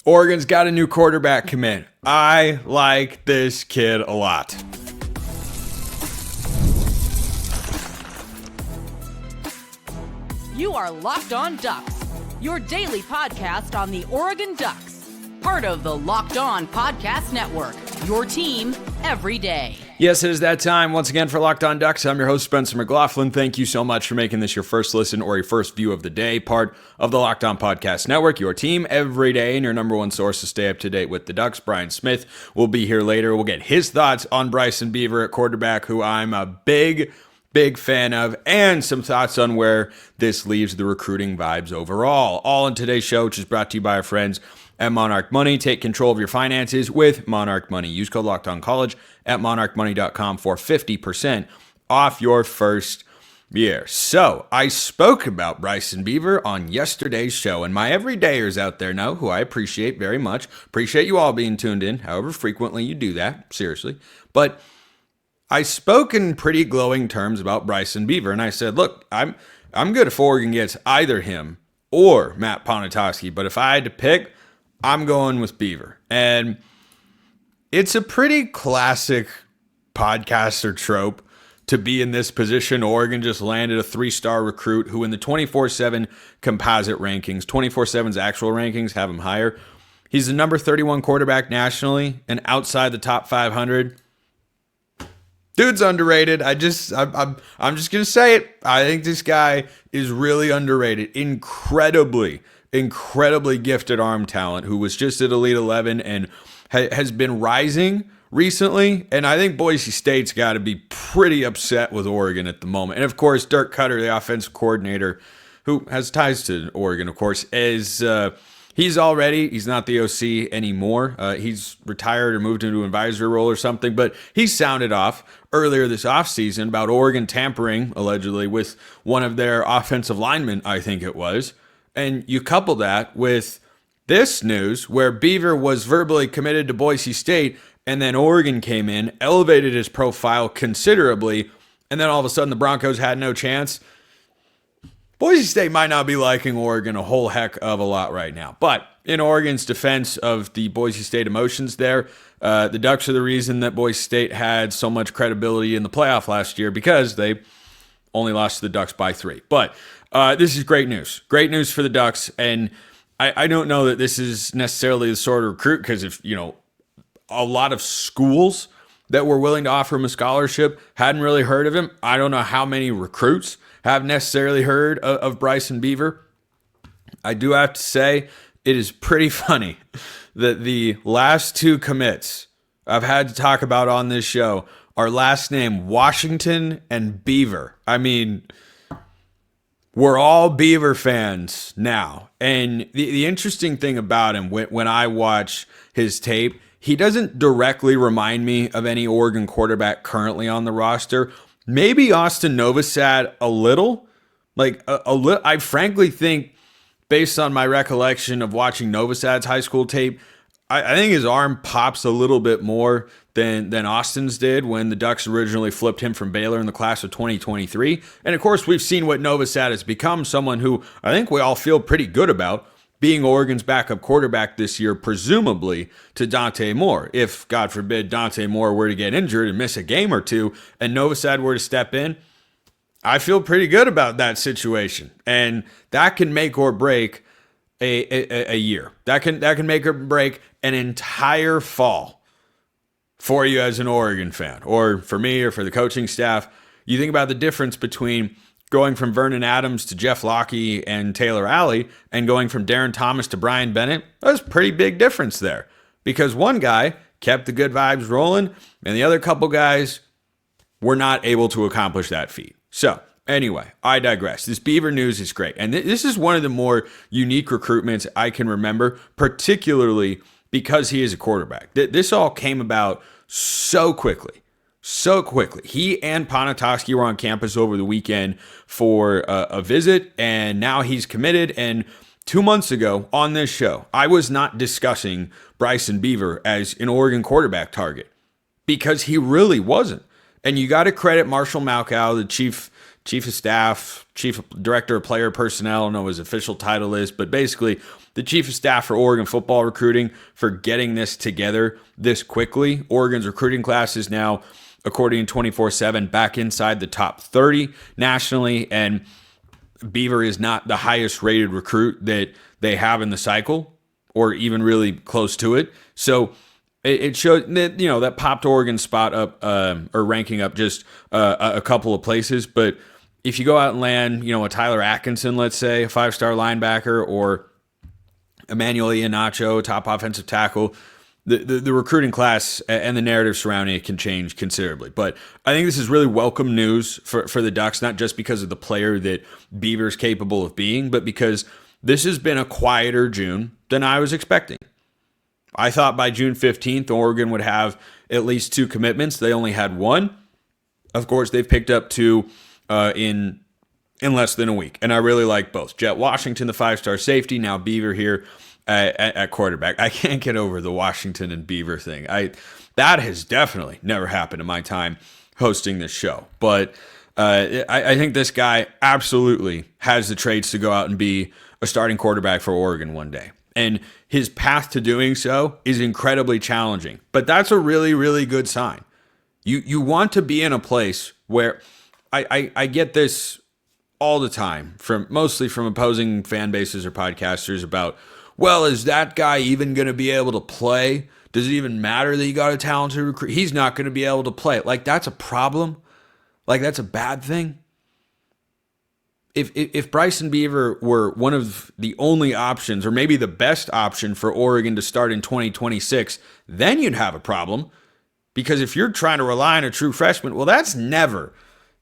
Oregon's got a new quarterback commit. I like this kid a lot. You are Locked On Ducks, your daily podcast on the Oregon Ducks. Part of the Locked On Podcast Network, your team every day. Yes, it is that time once again for Locked On Ducks. I'm your host, Spencer McLaughlin. Thank you so much for making this your first listen or your first view of the day, part of the Locked On Podcast Network, your team every day, and your number one source to stay up to date with the Ducks. Brian Smith will be here later. We'll get his thoughts on Bryson Beaver at quarterback, who I'm a big fan of, and some thoughts on where this leaves the recruiting vibes overall. All in today's show, which is brought to you by our friends at Monarch Money. Take control of your finances with Monarch Money. Use code LOCKEDONCollege at monarchmoney.com for 50% off your first year. So I spoke about Bryson Beaver on yesterday's show, and my everydayers out there know, who I appreciate very much. Appreciate you all being tuned in, however frequently you do that, seriously. But I spoke in pretty glowing terms about Bryson Beaver, and I said, look, I'm good if Oregon gets either him or Matt Ponatoski, but if I had to pick, I'm going with Beaver. And it's a pretty classic podcaster trope to be in this position. Oregon just landed a 3-star recruit who in the 24/7 composite rankings, 24/7's actual rankings have him higher. He's the number 31 quarterback nationally and outside the top 500. Dude's underrated. I'm just gonna say it. I think this guy is really underrated. Incredibly gifted arm talent who was just at Elite 11 and has been rising recently. And I think Boise State's got to be pretty upset with Oregon at the moment. And of course, Dirk Cutter, the offensive coordinator, who has ties to Oregon, of course, is he's not the OC anymore. He's retired or moved into an advisory role or something, but he sounded off earlier this offseason about Oregon tampering, allegedly, with one of their offensive linemen, I think it was. And you couple that with this news where Beaver was verbally committed to Boise State, and then Oregon came in, elevated his profile considerably, and then all of a sudden the Broncos had no chance. Boise State might not be liking Oregon a whole heck of a lot right now. But in Oregon's defense of the Boise State emotions there, the Ducks are the reason that Boise State had so much credibility in the playoff last year because they only lost to the Ducks by 3. But this is great news. Great news for the Ducks. And I don't know that this is necessarily the sort of recruit because if, a lot of schools that were willing to offer him a scholarship hadn't really heard of him. I don't know how many recruits have necessarily heard of Bryson Beaver. I do have to say it is pretty funny that the last 2 commits I've had to talk about on this show are last name Washington and Beaver. I mean, we're all Beaver fans now. And the interesting thing about him, when I watch his tape, he doesn't directly remind me of any Oregon quarterback currently on the roster. Maybe Austin Novosad a little. I frankly think, based on my recollection of watching Novosad's high school tape, I think his arm pops a little bit more than Austin's did when the Ducks originally flipped him from Baylor in the class of 2023. And of course, we've seen what Novosad has become, someone who I think we all feel pretty good about being Oregon's backup quarterback this year, presumably to Dante Moore. If, God forbid, Dante Moore were to get injured and miss a game or two and Novosad were to step in, I feel pretty good about that situation. And that can make or break a year. That can make or break an entire fall for you as an Oregon fan, or for me, or for the coaching staff. You think about the difference between going from Vernon Adams to Jeff Locke and Taylor Alley, and going from Darren Thomas to Brian Bennett. That's a pretty big difference there, because one guy kept the good vibes rolling, and the other couple guys were not able to accomplish that feat. So anyway, I digress. This Beaver news is great, and this is one of the more unique recruitments I can remember, particularly because he is a quarterback. This all came about so quickly. He and Ponatoski were on campus over the weekend for a visit, and now he's committed. And 2 months ago on this show, I was not discussing Bryson Beaver as an Oregon quarterback target because he really wasn't. And you got to credit Marshall Malkow, the chief chief of staff, chief director of player personnel, I don't know what his official title is, but basically the chief of staff for Oregon football recruiting for getting this together this quickly. Oregon's recruiting class is now, according to 24/7, back inside the top 30 nationally, and Beaver is not the highest rated recruit that they have in the cycle, or even really close to it. So it showed that, that popped Oregon's spot up, or ranking up just a couple of places. But if you go out and land, a Tyler Atkinson, let's say, a 5-star linebacker, or Emmanuel Iheanacho, top offensive tackle, the recruiting class and the narrative surrounding it can change considerably. But I think this is really welcome news for the Ducks, not just because of the player that Beaver's capable of being, but because this has been a quieter June than I was expecting. I thought by June 15th, Oregon would have at least 2 commitments. They only had 1. Of course, they've picked up 2 in less than a week, and I really like both. Jet Washington, the 5-star safety, now Beaver here at quarterback. I can't get over the Washington and Beaver thing. That has definitely never happened in my time hosting this show. But I think this guy absolutely has the traits to go out and be a starting quarterback for Oregon one day. And his path to doing so is incredibly challenging. But that's a really, really good sign. You want to be in a place where I get this all the time, mostly from opposing fan bases or podcasters, about, well, is that guy even going to be able to play? Does it even matter that he got a talented recruit? He's not going to be able to play. Like, that's a problem? Like, that's a bad thing? If Bryson Beaver were one of the only options, or maybe the best option for Oregon to start in 2026, then you'd have a problem. Because if you're trying to rely on a true freshman, well, that's never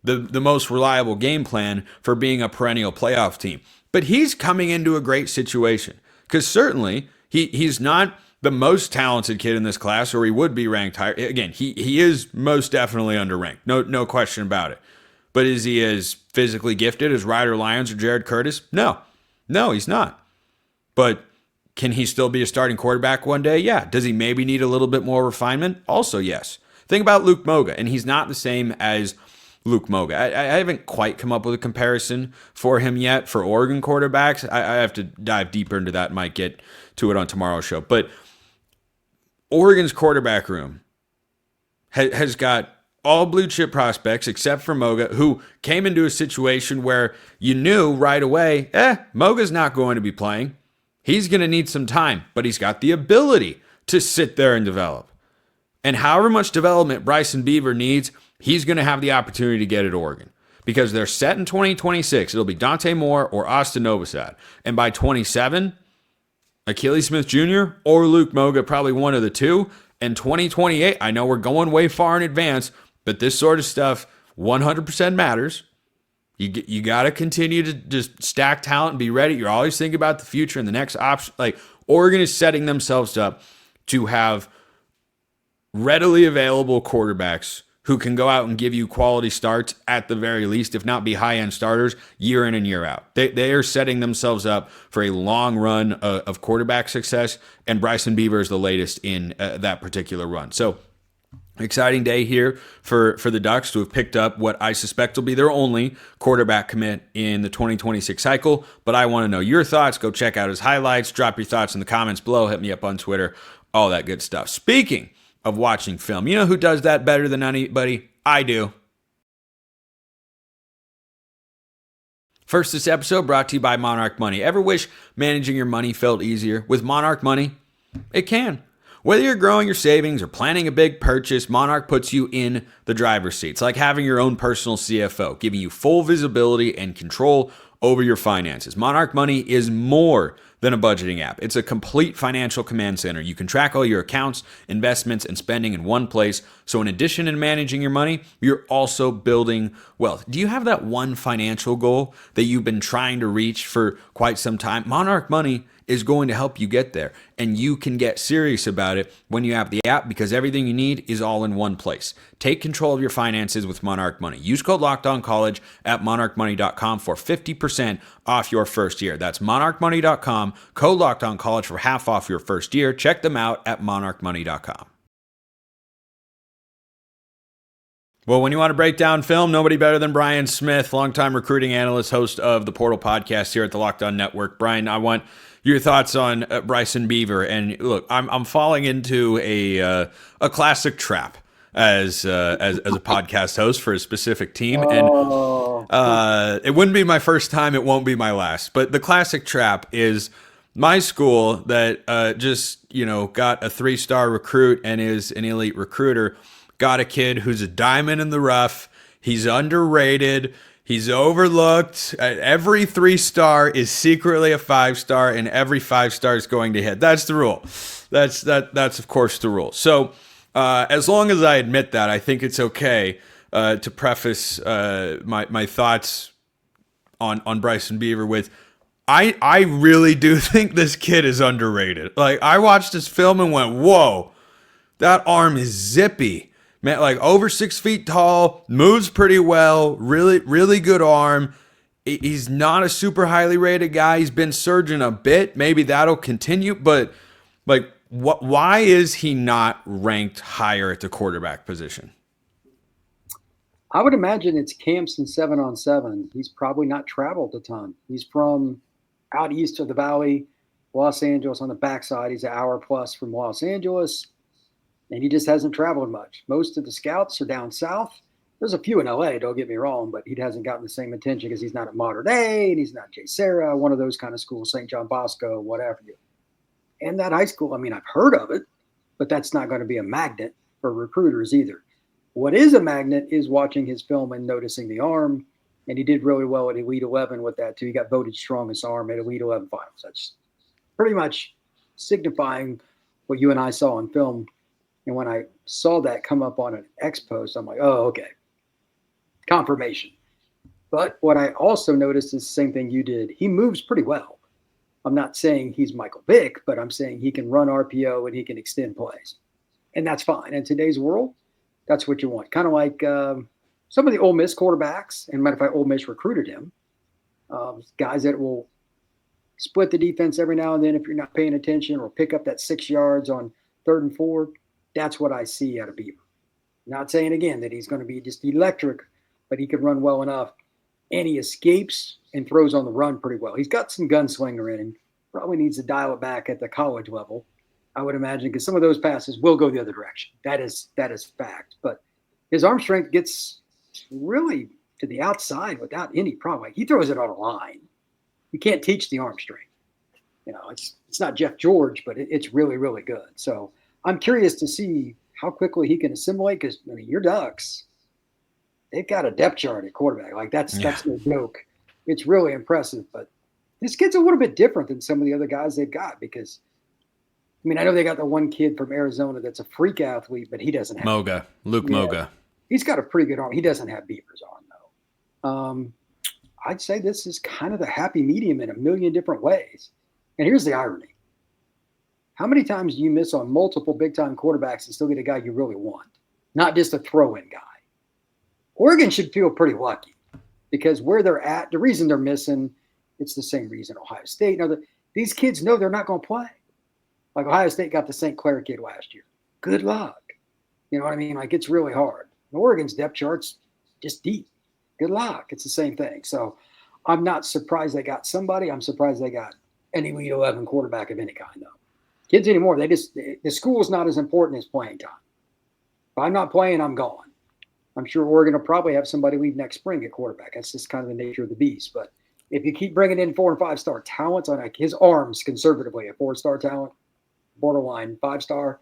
the most reliable game plan for being a perennial playoff team. But he's coming into a great situation. Because certainly he's not the most talented kid in this class, or he would be ranked higher. Again, he is most definitely underranked. No question about it. But is he as physically gifted as Ryder Lyons or Jared Curtis? No, he's not. But can he still be a starting quarterback one day? Yeah. Does he maybe need a little bit more refinement? Also, yes. Think about Luke Moga, and he's not the same as Luke Moga. I haven't quite come up with a comparison for him yet for Oregon quarterbacks. I have to dive deeper into that. Might get to it on tomorrow's show. But Oregon's quarterback room has got all blue chip prospects except for Moga, who came into a situation where you knew right away, Moga's not going to be playing. He's going to need some time, but he's got the ability to sit there and develop. And however much development Bryson Beaver needs, he's going to have the opportunity to get at Oregon, because they're set in 2026. It'll be Dante Moore or Austin Novosad. And by 27, Achilles Smith Jr. or Luke Moga, probably one of the two. And 2028, I know we're going way far in advance, but this sort of stuff 100% matters. You got to continue to just stack talent and be ready. You're always thinking about the future and the next option. Like, Oregon is setting themselves up to have readily available quarterbacks who can go out and give you quality starts at the very least, if not be high-end starters, year in and year out. They are setting themselves up for a long run of quarterback success, and Bryson Beaver is the latest in that particular run. So, exciting day here for the Ducks to have picked up what I suspect will be their only quarterback commit in the 2026 cycle. But I want to know your thoughts. Go check out his highlights. Drop your thoughts in the comments below. Hit me up on Twitter. All that good stuff. Speaking of watching film, you know who does that better than anybody? I do. First, this episode brought to you by Monarch Money. Ever wish managing your money felt easier? With Monarch Money, it can. Whether you're growing your savings or planning a big purchase, Monarch puts you in the driver's seat. It's like having your own personal CFO, giving you full visibility and control over your finances. Monarch Money is more than a budgeting app. It's a complete financial command center. You can track all your accounts, investments, and spending in one place. So in addition to managing your money, you're also building wealth. Do you have that one financial goal that you've been trying to reach for quite some time? Monarch Money is going to help you get there. And you can get serious about it when you have the app, because everything you need is all in one place. Take control of your finances with Monarch Money. Use code LOCKEDONCollege at monarchmoney.com for 50% off your first year. That's monarchmoney.com, code LOCKEDONCollege for half off your first year. Check them out at monarchmoney.com. Well, when you want to break down film, nobody better than Brian Smith, longtime recruiting analyst, host of the Portal podcast here at the Locked On Network. Brian, I want your thoughts on Bryson Beaver. And look, I'm falling into a classic trap as a podcast host for a specific team, and it wouldn't be my first time. It won't be my last. But the classic trap is my school that just got a 3-star recruit and is an elite recruiter. Got a kid who's a diamond in the rough. He's underrated. He's overlooked. Every 3-star is secretly a 5-star, and every 5-star is going to hit. That's the rule. That's of course the rule. So as long as I admit that, I think it's okay to preface my thoughts on Bryson Beaver with, I really do think this kid is underrated. Like, I watched this film and went, whoa, that arm is zippy. Man, like over 6 feet tall, moves pretty well, really, really good arm. He's not a super highly rated guy. He's been surging a bit. Maybe that'll continue, but like, why is he not ranked higher at the quarterback position? I would imagine it's camps and 7-on-7. He's probably not traveled a ton. He's from out east of the valley, Los Angeles on the backside. He's an hour plus from Los Angeles. And he just hasn't traveled much. Most of the scouts are down south. There's a few in LA, don't get me wrong, but he hasn't gotten the same attention because he's not at Modern Day and he's not J. Sarah, one of those kind of schools, St. John Bosco, whatever. And that high school, I mean, I've heard of it, but that's not going to be a magnet for recruiters either. What is a magnet is watching his film and noticing the arm. And he did really well at Elite 11 with that too. He got voted strongest arm at Elite 11 finals. That's pretty much signifying what you and I saw on film. And when I saw that come up on an X post, I'm like, oh, okay. Confirmation. But what I also noticed is the same thing you did. He moves pretty well. I'm not saying he's Michael Vick, but I'm saying he can run RPO and he can extend plays. And that's fine. In today's world, that's what you want. Kind of like some of the Ole Miss quarterbacks, and matter of fact, Ole Miss recruited him, guys that will split the defense every now and then if you're not paying attention, or pick up that 6 yards on 3rd and 4. That's what I see out of Beaver. Not saying, again, that he's going to be just electric, but he can run well enough. And he escapes and throws on the run pretty well. He's got some gunslinger in him. Probably needs to dial it back at the college level, I would imagine, because some of those passes will go the other direction. That is fact. But his arm strength gets really to the outside without any problem. Like, he throws it on a line. You can't teach the arm strength. It's not Jeff George, but it's really, really good. So I'm curious to see how quickly he can assimilate, because your Ducks, they've got a depth chart at quarterback. Like, that's no joke. It's really impressive. But this kid's a little bit different than some of the other guys they've got, because, I know they got the one kid from Arizona that's a freak athlete, but he doesn't have Luke Moga. He's got a pretty good arm. He doesn't have Beaver's arm, though. I'd say this is kind of the happy medium in a million different ways. And here's the irony. How many times do you miss on multiple big-time quarterbacks and still get a guy you really want? Not just a throw-in guy. Oregon should feel pretty lucky, because where they're at, the reason they're missing, it's the same reason Ohio State. These kids know they're not going to play. Like, Ohio State got the St. Clair kid last year. Good luck. You know what I mean? Like, it's really hard. And Oregon's depth chart's just deep. Good luck. It's the same thing. So I'm not surprised they got somebody. I'm surprised they got an Elite 11 quarterback of any kind, though. Kids anymore, the school's not as important as playing time. If I'm not playing, I'm gone. I'm sure Oregon will probably have somebody leave next spring at quarterback. That's just kind of the nature of the beast. But if you keep bringing in 4- and 5-star talents, on like his arms conservatively, a 4-star talent, borderline 5-star,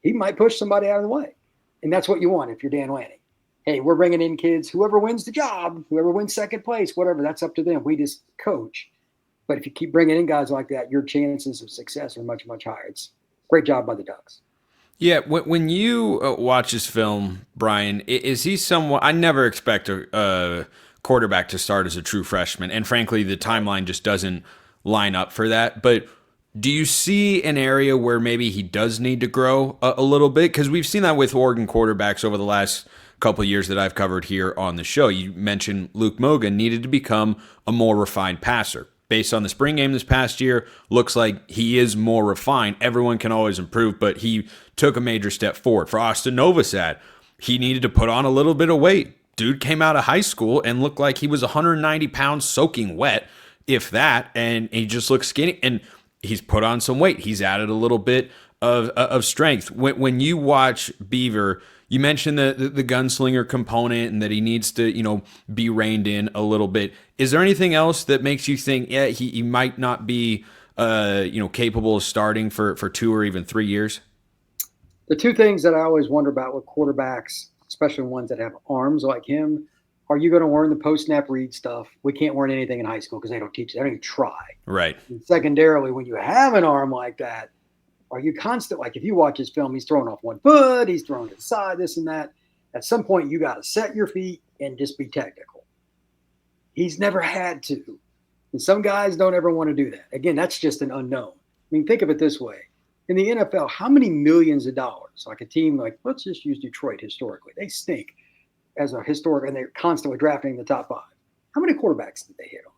he might push somebody out of the way. And that's what you want if you're Dan Lanning. Hey, we're bringing in kids. Whoever wins the job, whoever wins second place, whatever, that's up to them. We just coach. But if you keep bringing in guys like that, your chances of success are much, much higher. It's a great job by the Ducks. Yeah, when you watch his film, Brian, is he someone – I never expect a quarterback to start as a true freshman, and frankly, the timeline just doesn't line up for that. But do you see an area where maybe he does need to grow a little bit? Because we've seen that with Oregon quarterbacks over the last couple of years that I've covered here on the show. You mentioned Luke Moga needed to become a more refined passer. Based on the spring game this past year, looks like he is more refined. Everyone can always improve, but he took a major step forward. For Austin Novosad, he needed to put on a little bit of weight. Dude came out of high school and looked like he was 190 pounds soaking wet, if that, and he just looked skinny. And he's put on some weight. He's added a little bit of strength. When you watch Beaver, you mentioned the gunslinger component and that he needs to, be reined in a little bit. Is there anything else that makes you think, he might not be, capable of starting for 2 or even 3 years? The two things that I always wonder about with quarterbacks, especially ones that have arms like him, are you going to learn the post-snap read stuff? We can't learn anything in high school because they don't teach it. They don't even try. Right. And secondarily, when you have an arm like that, are you constant? Like if you watch his film, he's throwing off one foot, he's throwing to the side, this and that. At some point, you got to set your feet and just be technical. He's never had to. And some guys don't ever want to do that. Again, that's just an unknown. I mean, think of it this way. In the NFL, how many millions of dollars, like a team like, let's just use Detroit historically. They stink as a historic, and they're constantly drafting the top 5. How many quarterbacks did they hit on?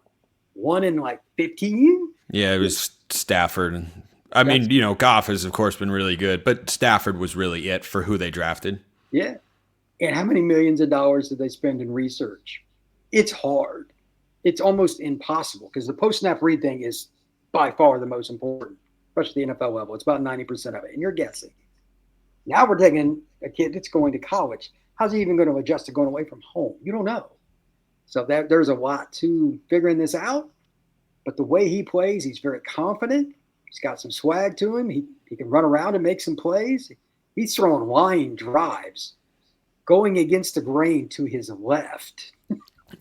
1 in like 15? Yeah, it was Stafford. I mean, Goff has, of course, been really good, but Stafford was really it for who they drafted. Yeah. And how many millions of dollars did they spend in research? It's hard. It's almost impossible because the post-snap read thing is by far the most important, especially the NFL level. It's about 90% of it, and you're guessing. Now we're taking a kid that's going to college. How's he even going to adjust to going away from home? You don't know. So there's a lot to figuring this out. But the way he plays, he's very confident. He's got some swag to him. He can run around and make some plays. He's throwing line drives, going against the grain to his left.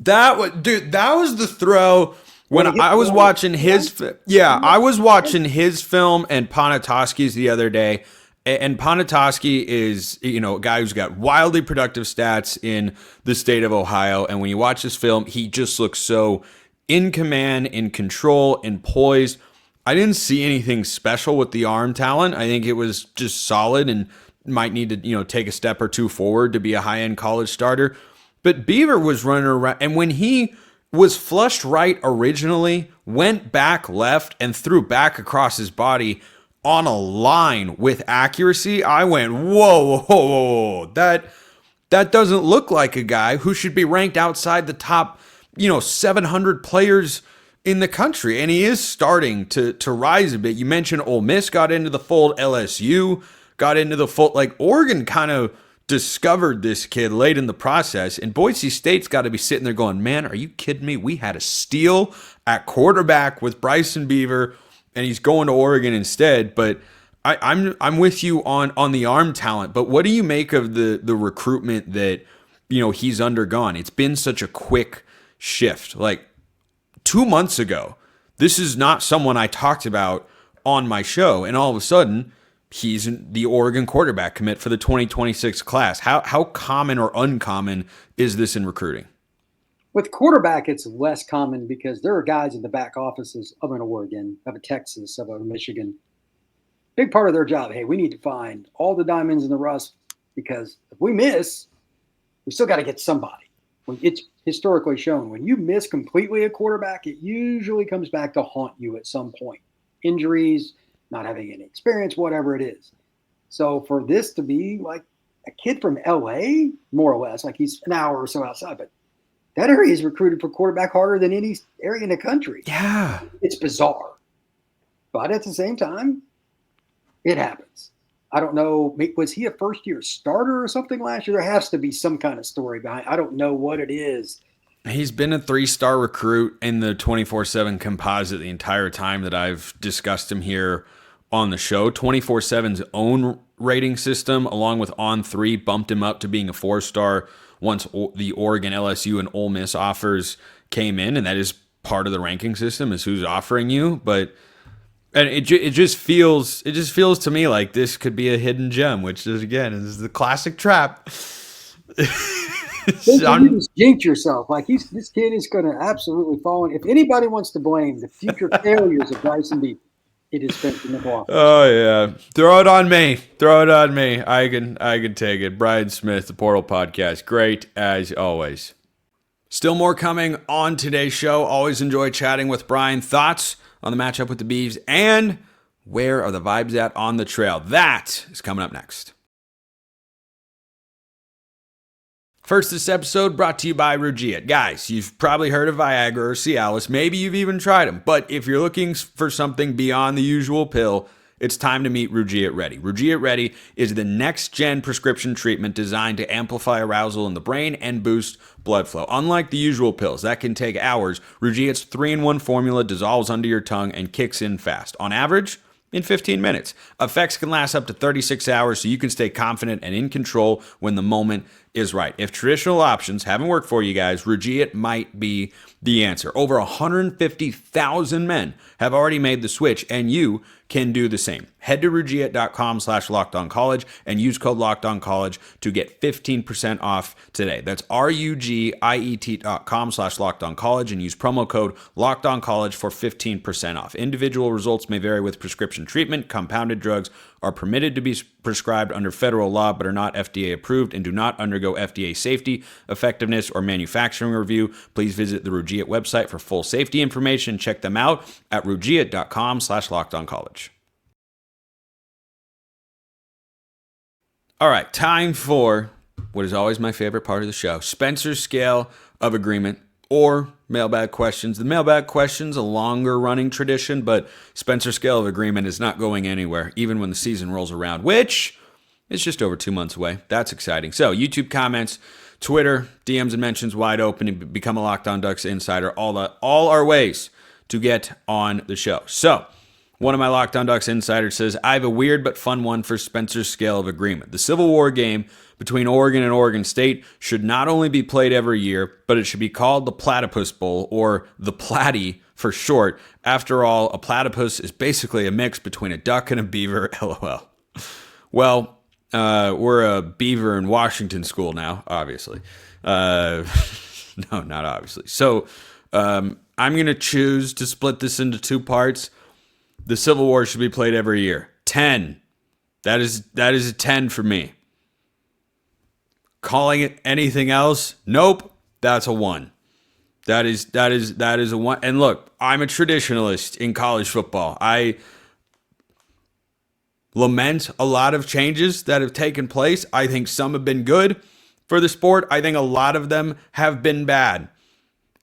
That was the throw when I was watching his. Yeah, I was watching his film and Ponatoski's the other day. And Ponatoski is, a guy who's got wildly productive stats in the state of Ohio. And when you watch this film, he just looks so in command, in control, and poised. I didn't see anything special with the arm talent. I think it was just solid and might need to, take a step or two forward to be a high-end college starter. But Beaver was running around, and when he was flushed right originally, went back left and threw back across his body on a line with accuracy, I went, whoa. That doesn't look like a guy who should be ranked outside the top, 700 players in the country. And he is starting to rise a bit. You mentioned Ole Miss got into the fold, LSU got into the fold. Like Oregon kind of discovered this kid late in the process, and Boise State's got to be sitting there going, man, are you kidding me? We had a steal at quarterback with Bryson Beaver, and he's going to Oregon instead. But I'm with you on the arm talent. But what do you make of the recruitment that he's undergone? It's been such a quick shift. Like 2 months ago, this is not someone I talked about on my show, and all of a sudden he's the Oregon quarterback commit for the 2026 class. How common or uncommon is this in recruiting? With quarterback, it's less common because there are guys in the back offices of an Oregon, of a Texas, of a Michigan. Big part of their job, hey, we need to find all the diamonds in the rough because if we miss, we still got to get somebody. It's historically shown when you miss completely a quarterback, it usually comes back to haunt you at some point. Injuries, not having any experience, whatever it is. So for this to be like a kid from LA, more or less, like he's an hour or so outside, but that area is recruited for quarterback harder than any area in the country. Yeah. It's bizarre. But at the same time, it happens. I don't know. Was he a first-year starter or something last year? There has to be some kind of story behind. I don't know what it is. He's been a 3-star recruit in the 24/7 composite the entire time that I've discussed him here on the show. 24/7's own rating system, along with On3, bumped him up to being a 4-star once the Oregon, LSU, and Ole Miss offers came in, and that is part of the ranking system is who's offering you. But and it just feels to me like this could be a hidden gem, which is again is the classic trap. You just jinx yourself. Like this kid is going to absolutely fall in. If anybody wants to blame the future failures of Bryson Beaver, it is Spencer McLaughlin. Oh yeah, throw it on me. I can take it. Brian Smith, the Portal Podcast, great as always. Still more coming on today's show. Always enjoy chatting with Brian. Thoughts on the matchup with the Beavs and where are the vibes at on the trail? That is coming up next. First, this episode brought to you by Rugiet. Guys, you've probably heard of Viagra or Cialis. Maybe you've even tried them. But if you're looking for something beyond the usual pill, it's time to meet Rugiet Ready. Rugiet Ready is the next-gen prescription treatment designed to amplify arousal in the brain and boost blood flow. Unlike the usual pills that can take hours, Rugiet's 3-in-1 formula dissolves under your tongue and kicks in fast. On average, in 15 minutes. Effects can last up to 36 hours, so you can stay confident and in control when the moment is right. If traditional options haven't worked for you guys, Rugiet might be the answer. Over 150,000 men have already made the switch, and you can do the same. Head to Rugiet.com/LockedOnCollege and use code LockedOnCollege to get 15% off today. That's RUGIET.com/LockedOnCollege and use promo code LockedOnCollege for 15% off. Individual results may vary with prescription treatment. Compounded drugs are permitted to be prescribed under federal law but are not FDA approved and do not undergo FDA safety, effectiveness, or manufacturing review. Please visit the Rugiet website for full safety information. Check them out at Rugiet.com/LockedOnCollege. All right, time for what is always my favorite part of the show, Spencer's Scale of Agreement, or mailbag questions. The mailbag question's a longer running tradition, but Spencer's Scale of Agreement is not going anywhere, even when the season rolls around, which is just over 2 months away. That's exciting. So YouTube comments, Twitter, DMs and mentions wide open, and become a Locked On Ducks insider. All our ways to get on the show. So one of my Locked On Ducks insiders says, I have a weird but fun one for Spencer's Scale of Agreement. The Civil War game between Oregon and Oregon State should not only be played every year, but it should be called the Platypus Bowl, or the Platy for short. After all, a platypus is basically a mix between a duck and a beaver, LOL. Well, we're a beaver in Washington school now, obviously. No, not obviously. So I'm going to choose to split this into two parts. The Civil War should be played every year. 10. That is a 10 for me. Calling it anything else? Nope. That's a 1. That is a 1. And look, I'm a traditionalist in college football. I lament a lot of changes that have taken place. I think some have been good for the sport. I think a lot of them have been bad.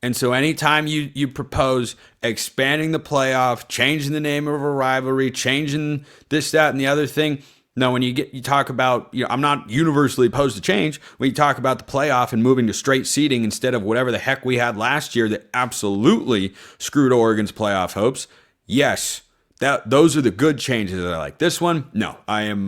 And so anytime you propose expanding the playoff, changing the name of a rivalry, changing this, that, and the other thing, no, when you talk about, I'm not universally opposed to change. When you talk about the playoff and moving to straight seeding instead of whatever the heck we had last year that absolutely screwed Oregon's playoff hopes, yes, those are the good changes that I like. This one, no, I'm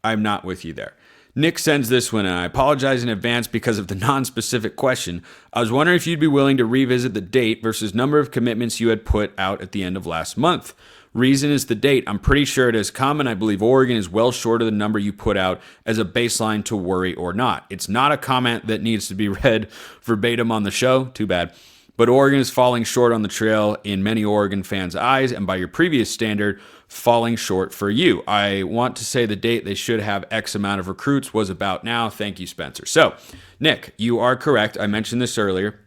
not with you there. Nick sends this one, and I apologize in advance because of the non-specific question. I was wondering if you'd be willing to revisit the date versus number of commitments you had put out at the end of last month. Reason is the date. I'm pretty sure it has come, and I believe Oregon is well short of the number you put out as a baseline to worry or not. It's not a comment that needs to be read verbatim on the show. Too bad. But Oregon is falling short on the trail in many Oregon fans' eyes, and by your previous standard, falling short for you. I want to say the date they should have X amount of recruits was about now. Thank you, Spencer. So, Nick, you are correct. I mentioned this earlier.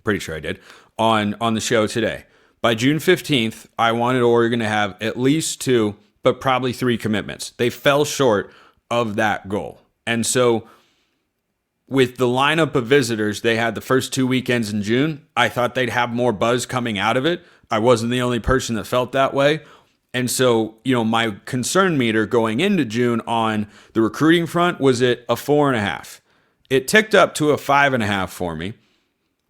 Pretty sure I did. On the show today. By June 15th, I wanted Oregon to have at least 2, but probably 3 commitments. They fell short of that goal. And so, with the lineup of visitors they had the first 2 weekends in June, I thought they'd have more buzz coming out of it. I wasn't the only person that felt that way. And so, my concern meter going into June on the recruiting front was at a 4.5. It ticked up to a 5.5 for me.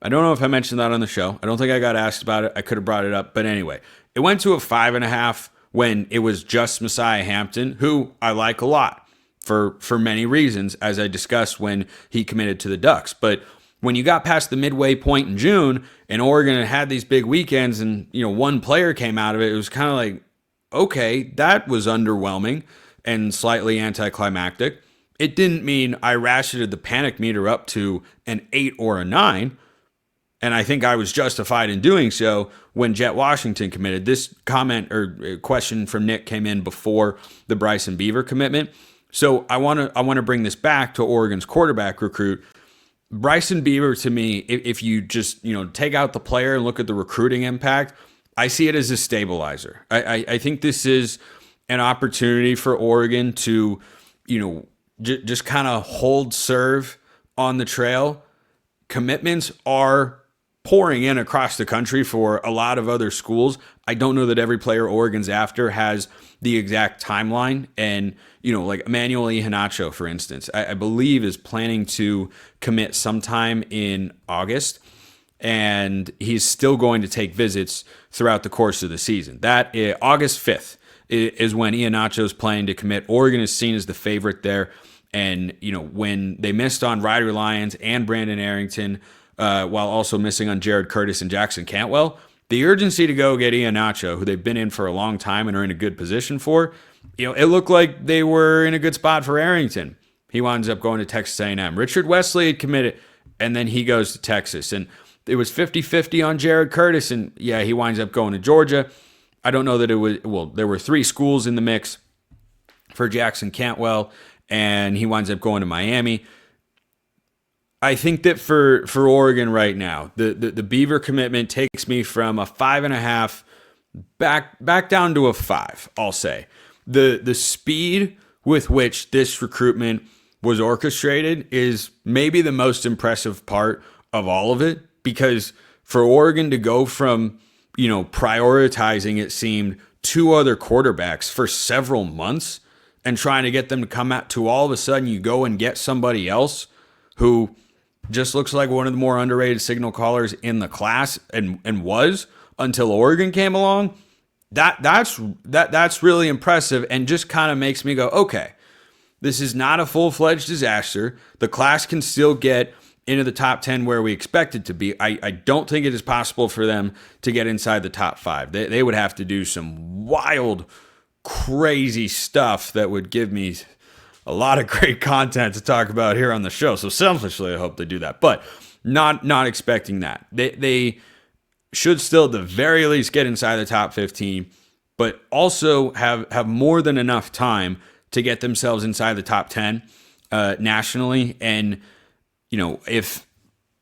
I don't know if I mentioned that on the show. I don't think I got asked about it. I could have brought it up. But anyway, it went to a 5.5 when it was just Messiah Hampton, who I like a lot for many reasons, as I discussed when he committed to the Ducks. But when you got past the midway point in June and Oregon had these big weekends and, one player came out of it, it was kind of like, okay, that was underwhelming and slightly anticlimactic. It didn't mean I ratcheted the panic meter up to an 8 or a 9. And I think I was justified in doing so when Jet Washington committed. This comment or question from Nick came in before the Bryson Beaver commitment. So I want to bring this back to Oregon's quarterback recruit. Bryson Beaver, to me, if you just take out the player and look at the recruiting impact, I see it as a stabilizer. I think this is an opportunity for Oregon to, just kind of hold serve on the trail, commitments are pouring in across the country for a lot of other schools. I don't know that every player Oregon's after has the exact timeline. And, like Emmanuel Iheanacho, for instance, I believe is planning to commit sometime in August. And he's still going to take visits throughout the course of the season. That August 5th is when Iheanacho's planning to commit. Oregon is seen as the favorite there. And, when they missed on Ryder Lyons and Brandon Arrington, while also missing on Jared Curtis and Jackson Cantwell, the urgency to go get Iheanacho, who they've been in for a long time and are in a good position for, it looked like they were in a good spot for Arrington. He winds up going to Texas A&M. Richard Wesley had committed, and then he goes to Texas. And it was 50-50 on Jared Curtis, and yeah, he winds up going to Georgia. I don't know that it was, there were 3 schools in the mix for Jackson Cantwell, and he winds up going to Miami. I think that for Oregon right now, the Beaver commitment takes me from a 5.5 back down to a 5, I'll say. The speed with which this recruitment was orchestrated is maybe the most impressive part of all of it, because for Oregon to go from, prioritizing, it seemed, 2 other quarterbacks for several months and trying to get them to come out to all of a sudden you go and get somebody else who just looks like one of the more underrated signal callers in the class and was until Oregon came along. That's really impressive and just kind of makes me go, okay, this is not a full-fledged disaster. The class can still get into the top 10 where we expect it to be. I don't think it is possible for them to get inside the top 5. They would have to do some wild, crazy stuff that would give me a lot of great content to talk about here on the show. So selfishly, I hope they do that, but not expecting that. They should still at the very least get inside the top 15, but also have more than enough time to get themselves inside the top 10 nationally. And, if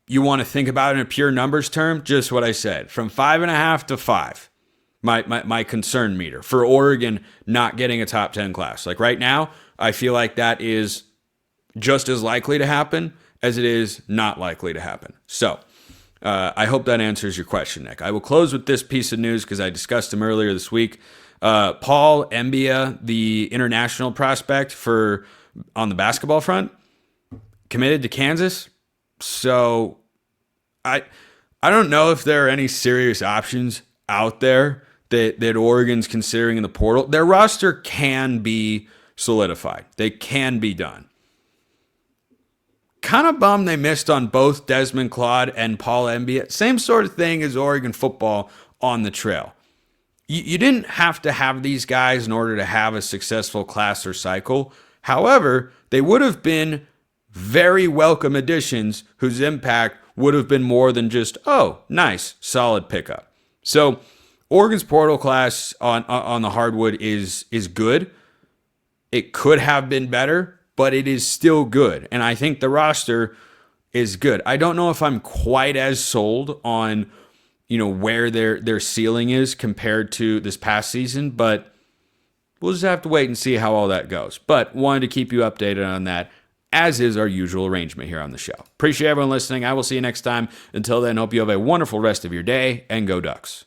you want to think about it in a pure numbers term, just what I said, from 5.5 to 5, my concern meter for Oregon not getting a top 10 class. Like right now, I feel like that is just as likely to happen as it is not likely to happen. So I hope that answers your question, Nick. I will close with this piece of news because I discussed him earlier this week. Paul Mbia, the international prospect on the basketball front, committed to Kansas. So I don't know if there are any serious options out there that Oregon's considering in the portal. Their roster can be solidified. They can be done. Kind of bummed they missed on both Desmond Claude and Paul Mbia. Same sort of thing as Oregon football on the trail. You didn't have to have these guys in order to have a successful class or cycle. However, they would have been very welcome additions whose impact would have been more than just, oh, nice, solid pickup. So Oregon's portal class on the hardwood is good. It could have been better, but it is still good. And I think the roster is good. I don't know if I'm quite as sold on, where their ceiling is compared to this past season, but we'll just have to wait and see how all that goes. But wanted to keep you updated on that, as is our usual arrangement here on the show. Appreciate everyone listening. I will see you next time. Until then, hope you have a wonderful rest of your day, and go Ducks.